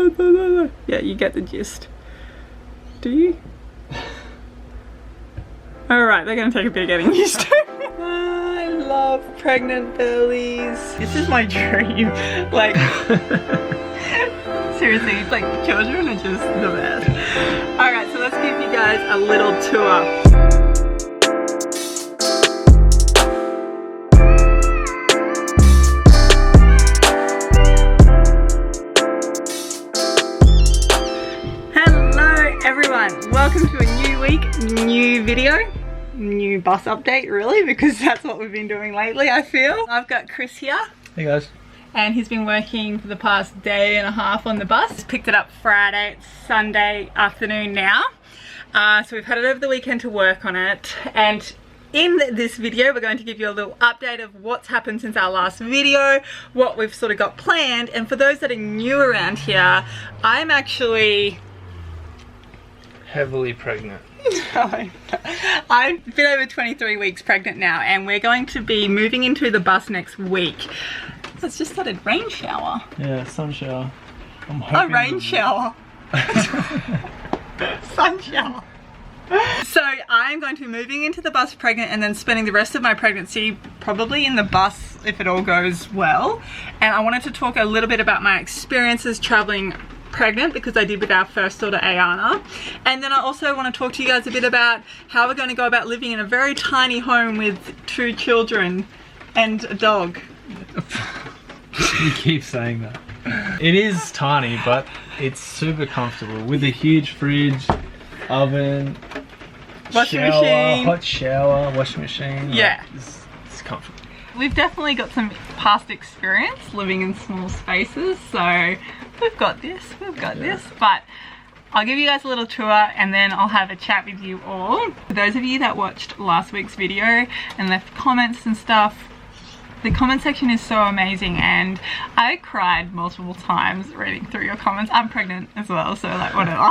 Yeah, you get the gist. Do you? Alright, they're gonna take a bit getting used to. I love pregnant bellies. This is my dream. Like, seriously, like children are just the best. Alright, so let's give you guys a little tour. Welcome to a new week, new video, new bus update really, because that's what we've been doing lately, I feel. I've got Chris here. Hey guys. And he's been working for the past day and a half on the bus. Picked it up Friday, it's Sunday afternoon now. So we've had it over the weekend to work on it. And in this video, we're going to give you a little update of what's happened since our last video, what we've sort of got planned. And for those that are new around here, I'm actually heavily pregnant. No. I've been over 23 weeks pregnant now, and we're going to be moving into the bus next week. So it's just started rain shower. Yeah, sun shower. A rain shower. Sun shower. So I'm going to be moving into the bus pregnant and then spending the rest of my pregnancy probably in the bus if it all goes well. And I wanted to talk a little bit about my experiences traveling pregnant, because I did with our first daughter Ayana. And then I also want to talk to you guys a bit about how we're going to go about living in a very tiny home with 2 children and a dog. You keep saying that. It is tiny, but it's super comfortable with a huge fridge, oven, washing shower, machine, hot shower, washing machine. Yeah, like, it's comfortable. We've definitely got some past experience living in small spaces, so we've got this, but I'll give you guys a little tour and then I'll have a chat with you all. For those of you that watched last week's video and left comments and stuff, the comment section is so amazing, and I cried multiple times reading through your comments. I'm pregnant as well, so like whatever.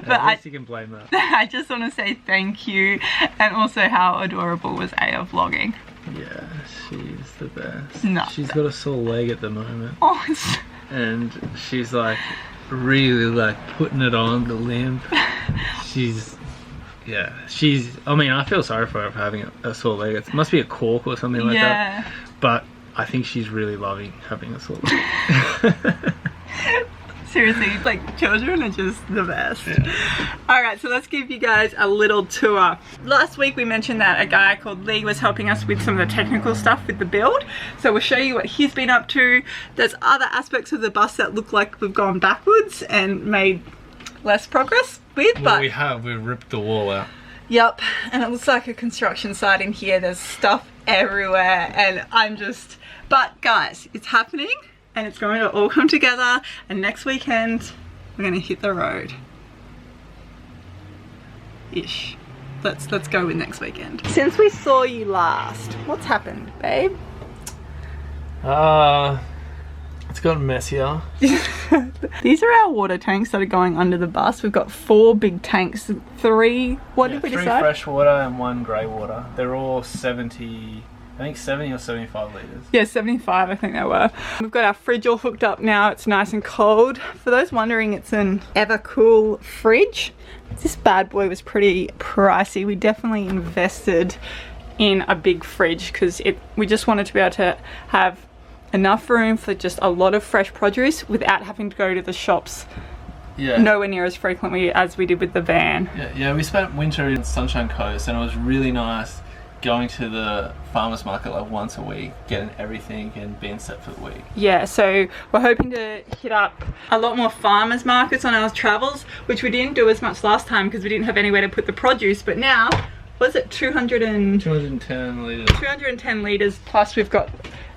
But at least you can blame that. I just want to say thank you, and also how adorable was Aya vlogging. Yeah, she's the best. No. She's got a sore leg at the moment. Oh, it's... And she's like really like putting it on the limp. I mean, I feel sorry for her for having a sore leg. It must be a cork or something like that. But I think she's really loving having a sore leg. Seriously, like children are just the best. Yeah. Alright, so let's give you guys a little tour. Last week we mentioned that a guy called Lee was helping us with some of the technical stuff with the build. So we'll show you what he's been up to. There's other aspects of the bus that look like we've gone backwards and made less progress with, but we've ripped the wall out. Yep, and it looks like a construction site in here. There's stuff everywhere, and but guys, it's happening. And it's going to all come together, and next weekend we're going to hit the road. Ish. Let's go with next weekend. Since we saw you last, what's happened, babe? It's gotten messier. These are our water tanks that are going under the bus. We've got 4 big tanks, 3, what did we decide? 3 fresh water and 1 grey water. They're all 70 or 75 litres. Yeah, 75 I think they were. We've got our fridge all hooked up now. It's nice and cold. For those wondering, it's an Evercool fridge. This bad boy was pretty pricey. We definitely invested in a big fridge because we just wanted to be able to have enough room for just a lot of fresh produce without having to go to the shops nowhere near as frequently as we did with the van. Yeah, we spent winter in Sunshine Coast, and it was really nice going to the farmers market like once a week, getting everything and being set for the week. Yeah, so we're hoping to hit up a lot more farmers markets on our travels, which we didn't do as much last time because we didn't have anywhere to put the produce, but now, was it 210 litres. 210 litres, plus we've got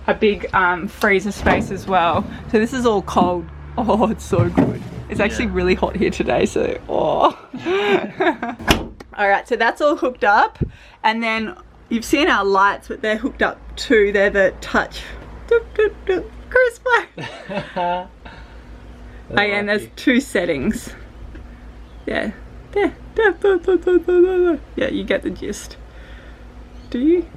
a big freezer space as well. So this is all cold. Oh, it's so good. It's actually really hot here today, so Alright, so that's all hooked up, and then you've seen our lights, but they're hooked up too. They're the touch. Crisp. And there's 2 settings. Yeah, you get the gist. Do you?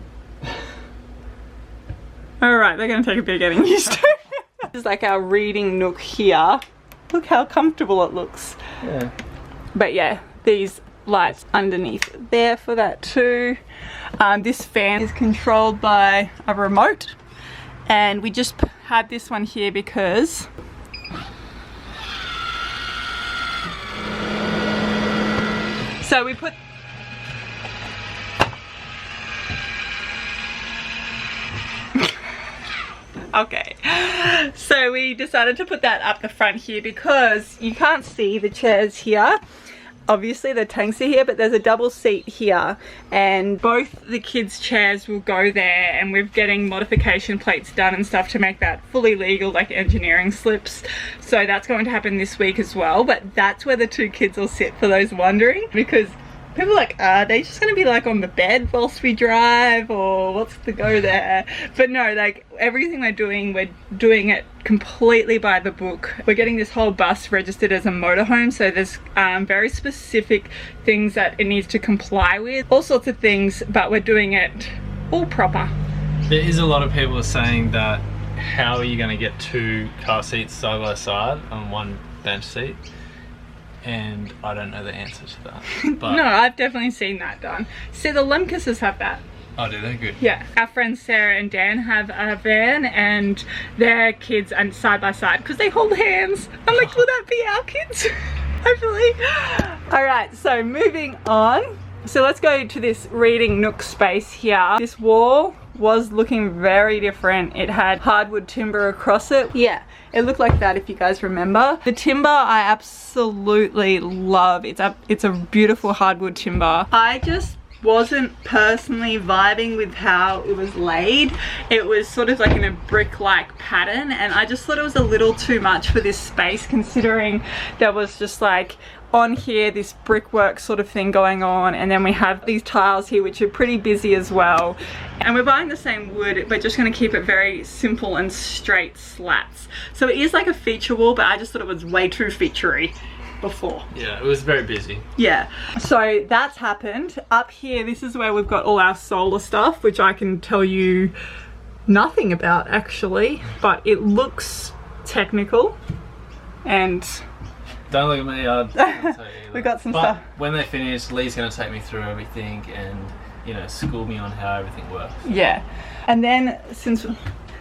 Alright, they're going to take a bit getting used to. This is like our reading nook here. Look how comfortable it looks. Yeah. But yeah, these lights underneath there for that too. This fan is controlled by a remote, and we just had this one here because so we put okay, so we decided to put that up the front here because you can't see the chairs here. Obviously the tanks are here, but there's a double seat here, and both the kids' chairs will go there, and we're getting modification plates done and stuff to make that fully legal, like engineering slips. So that's going to happen this week as well, but that's where the 2 kids will sit, for those wondering, because people are like, are they just going to be like on the bed whilst we drive, or what's the go there? But no, like everything we're doing it completely by the book. We're getting this whole bus registered as a motorhome, so there's very specific things that it needs to comply with, all sorts of things, but we're doing it all proper. There is a lot of people saying that, how are you going to get 2 car seats side by side on 1 bench seat? And I don't know the answer to that. But no, I've definitely seen that done. See, the Lemkises have that. oh, do they? Good. Yeah, our friends Sarah and Dan have a van, and their kids are side by side because they hold hands. I'm like, will that be our kids? Hopefully. All right, so moving on. So let's go to this reading Nook space here. This wall was looking very different. It had hardwood timber across it. Yeah, it looked like that if you guys remember. The timber I absolutely love. It's a beautiful hardwood timber. I just wasn't personally vibing with how it was laid. It was sort of like in a brick-like pattern, and I just thought it was a little too much for this space, considering there was just like on here this brickwork sort of thing going on, and then we have these tiles here which are pretty busy as well, and we're buying the same wood. We're just going to keep it very simple and straight slats, so it is like a feature wall, but I just thought it was way too featurey before. Yeah, it was very busy. Yeah, so that's happened. Up here, this is where we've got all our solar stuff, which I can tell you nothing about actually, but it looks technical. And don't look at me, I'll tell you either. We got some but stuff. When they finish, Lee's going to take me through everything and, you know, school me on how everything works. Yeah, and then since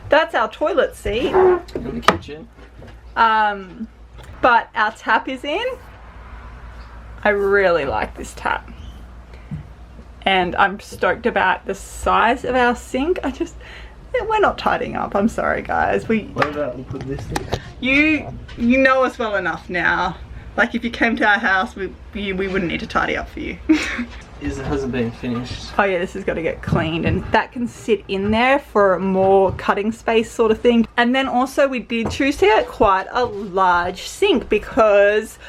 that's our toilet seat In the kitchen. But our tap is in. I really like this tap, and I'm stoked about the size of our sink. We're not tidying up, I'm sorry guys. What about we put this thing? You know us well enough now. Like if you came to our house, we wouldn't need to tidy up for you. It hasn't been finished. Oh yeah, this has got to get cleaned, and that can sit in there for more cutting space sort of thing. And then also we did choose to get quite a large sink because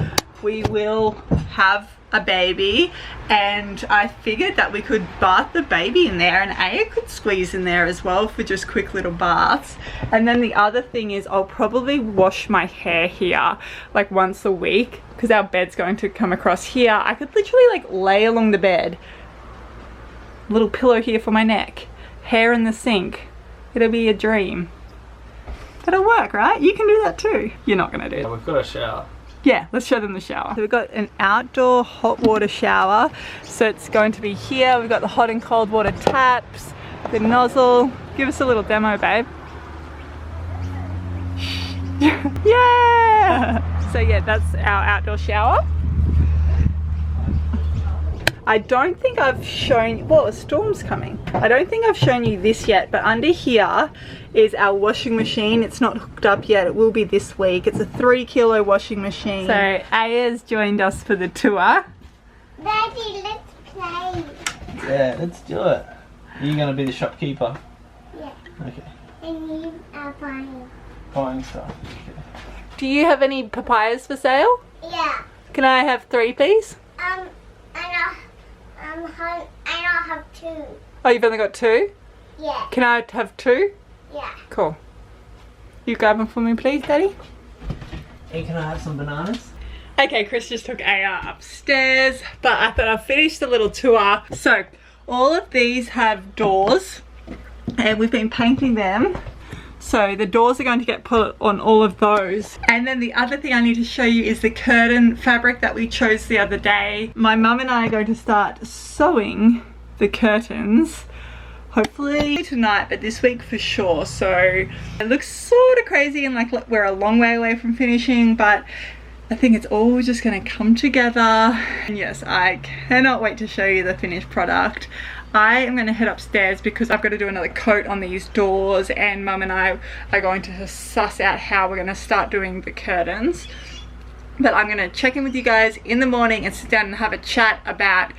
we will have a baby, and I figured that we could bath the baby in there, and Aya could squeeze in there as well for just quick little baths. And then the other thing is I'll probably wash my hair here like once a week because our bed's going to come across here. I could literally like lay along the bed, little pillow here for my neck, hair in the sink. It'll be a dream. That'll work, right? You can do that too. You're not gonna do it. We've got a shower. Yeah, let's show them the shower. So we've got an outdoor hot water shower. So it's going to be here. We've got the hot and cold water taps, the nozzle. Give us a little demo, babe. Yeah! So yeah, that's our outdoor shower. I don't think I've shown you, well, a storm's coming. I don't think I've shown you this yet, but under here is our washing machine. It's not hooked up yet. It will be this week. It's a 3 kilo washing machine. So Aya's joined us for the tour. Daddy, let's play. Yeah, let's do it. Are you going to be the shopkeeper? Yeah. Okay. And you are buying. Buying stuff. Okay. Do you have any papayas for sale? Yeah. Can I have 3, please? I don't have 2. Oh, you've only got 2? Yeah. Can I have 2? Yeah. Cool. You grab them for me, please, Daddy? Hey, can I have some bananas? Okay, Chris just took Aya upstairs, but I thought I'd finish the little tour. So, all of these have doors, and we've been painting them So the doors are going to get put on all of those. And then the other thing I need to show you is the curtain fabric that we chose the other day. My mum and I are going to start sewing the curtains. Hopefully tonight, but this week for sure. So it looks sort of crazy and like we're a long way away from finishing, but I think it's all just gonna come together. And yes, I cannot wait to show you the finished product. I am gonna head upstairs because I've got to do another coat on these doors, and Mum and I are going to suss out how we're gonna start doing the curtains. But I'm gonna check in with you guys in the morning and sit down and have a chat about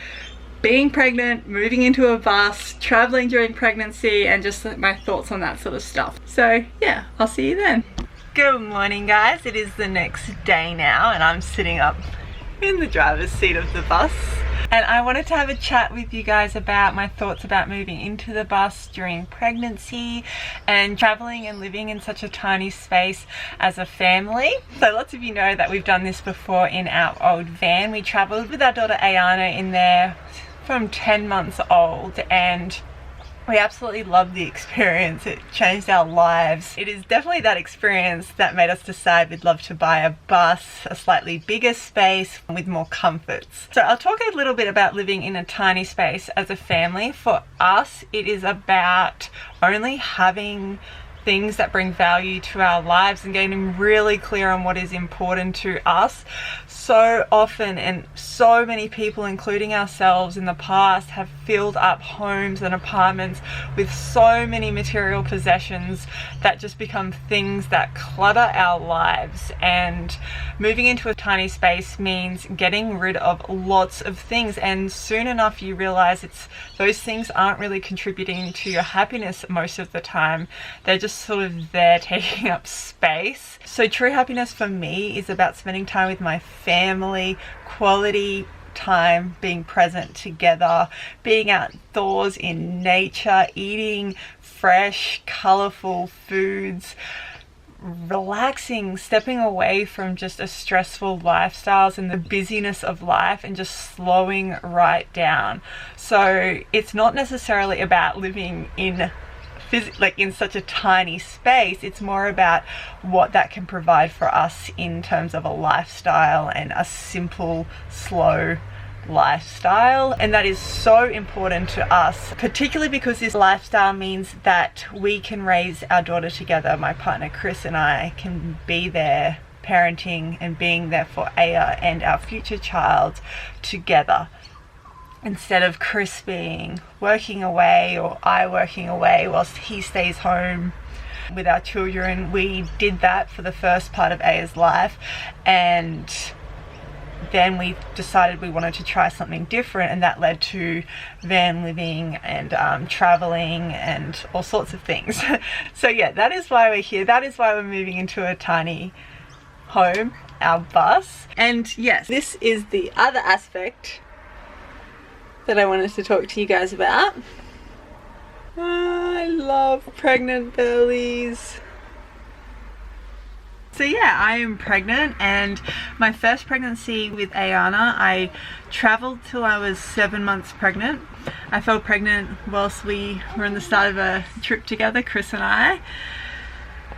being pregnant, moving into a bus, traveling during pregnancy, and just my thoughts on that sort of stuff. So yeah, I'll see you then. Good morning guys, it is the next day now and I'm sitting up in the driver's seat of the bus, and I wanted to have a chat with you guys about my thoughts about moving into the bus during pregnancy and traveling and living in such a tiny space as a family. So lots of you know that we've done this before in our old van. We traveled with our daughter Ayana in there from 10 months old, and we absolutely loved the experience. It changed our lives. It is definitely that experience that made us decide we'd love to buy a bus, a slightly bigger space with more comforts. So I'll talk a little bit about living in a tiny space as a family. For us, it is about only having things that bring value to our lives and getting really clear on what is important to us. So often, and so many people, including ourselves in the past, have filled up homes and apartments with so many material possessions that just become things that clutter our lives. And moving into a tiny space means getting rid of lots of things, and soon enough you realize those things aren't really contributing to your happiness most of the time. They're just sort of there taking up space. So true happiness for me is about spending time with my family, quality time, being present together, being outdoors in nature, eating fresh, colourful foods, relaxing, stepping away from just a stressful lifestyles and the busyness of life, and just slowing right down. So it's not necessarily about living in such a tiny space. It's more about what that can provide for us in terms of a lifestyle and a simple, slow lifestyle. And that is so important to us, particularly because this lifestyle means that we can raise our daughter together. My partner Chris and I can be there parenting and being there for Aya and our future child together, instead of Chris working away or I working away whilst he stays home with our children. We did that for the first part of Aya's life, and then we decided we wanted to try something different, and that led to van living and traveling and all sorts of things. So yeah, that is why we're here. That is why we're moving into a tiny home, our bus. And yes, this is the other aspect that I wanted to talk to you guys about. I love pregnant bellies. So yeah, I am pregnant, and my first pregnancy with Ayana, I travelled till I was 7 months pregnant. I fell pregnant whilst we were in the start of a trip together, Chris and I.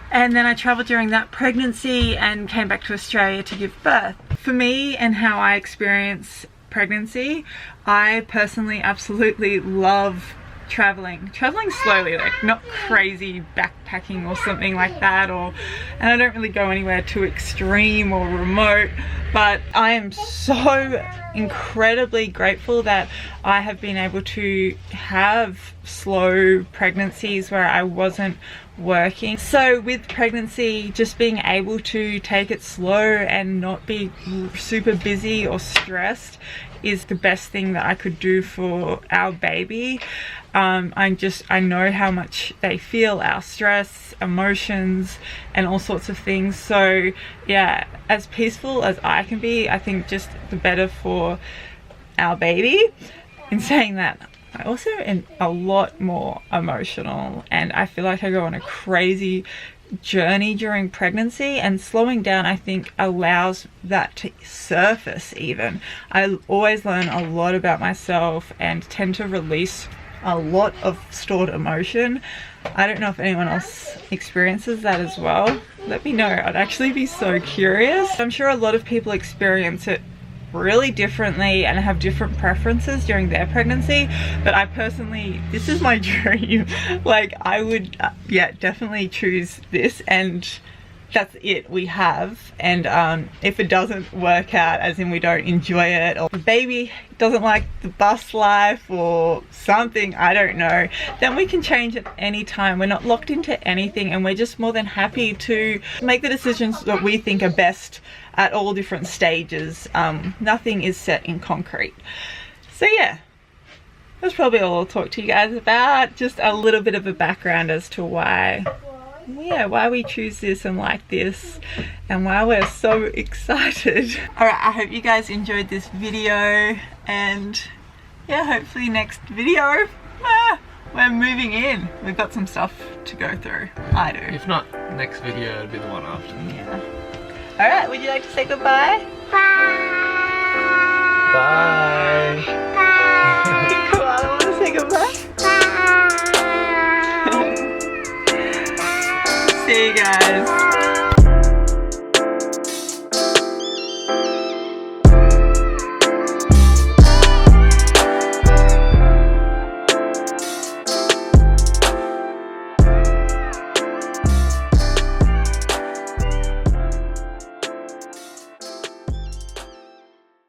And then I travelled during that pregnancy and came back to Australia to give birth. For me and how I experience pregnancy, I personally absolutely love traveling slowly, like not crazy backpacking or something like that, and I don't really go anywhere too extreme or remote, but I am so incredibly grateful that I have been able to have slow pregnancies where I wasn't working. So with pregnancy, just being able to take it slow and not be super busy or stressed is the best thing that I could do for our baby. I know how much they feel our stress, emotions, and all sorts of things. So yeah, as peaceful as I can be, I think just the better for our baby. In saying that, I also am a lot more emotional, and I feel like I go on a crazy journey during pregnancy, and slowing down I think allows that to surface even. I always learn a lot about myself and tend to release a lot of stored emotion. I don't know if anyone else experiences that as well. Let me know. I'd actually be so curious. I'm sure a lot of people experience it really differently and have different preferences during their pregnancy, but I personally, this is my dream. Like, I would yeah, definitely choose this, and that's it we have. And if it doesn't work out, as in we don't enjoy it, or the baby doesn't like the bus life or something, I don't know, then we can change at any time. We're not locked into anything, and we're just more than happy to make the decisions that we think are best at all different stages. Nothing is set in concrete. So yeah, that's probably all I'll talk to you guys about. Just a little bit of a background as to why we choose this and like this, and why we're so excited. Alright, I hope you guys enjoyed this video, and yeah, hopefully next video, we're moving in. We've got some stuff to go through. I do. If not next video, it'll be the one after. Yeah. Alright, would you like to say goodbye? Bye. Bye. Bye. Koala, want to say goodbye? Bye. See you guys.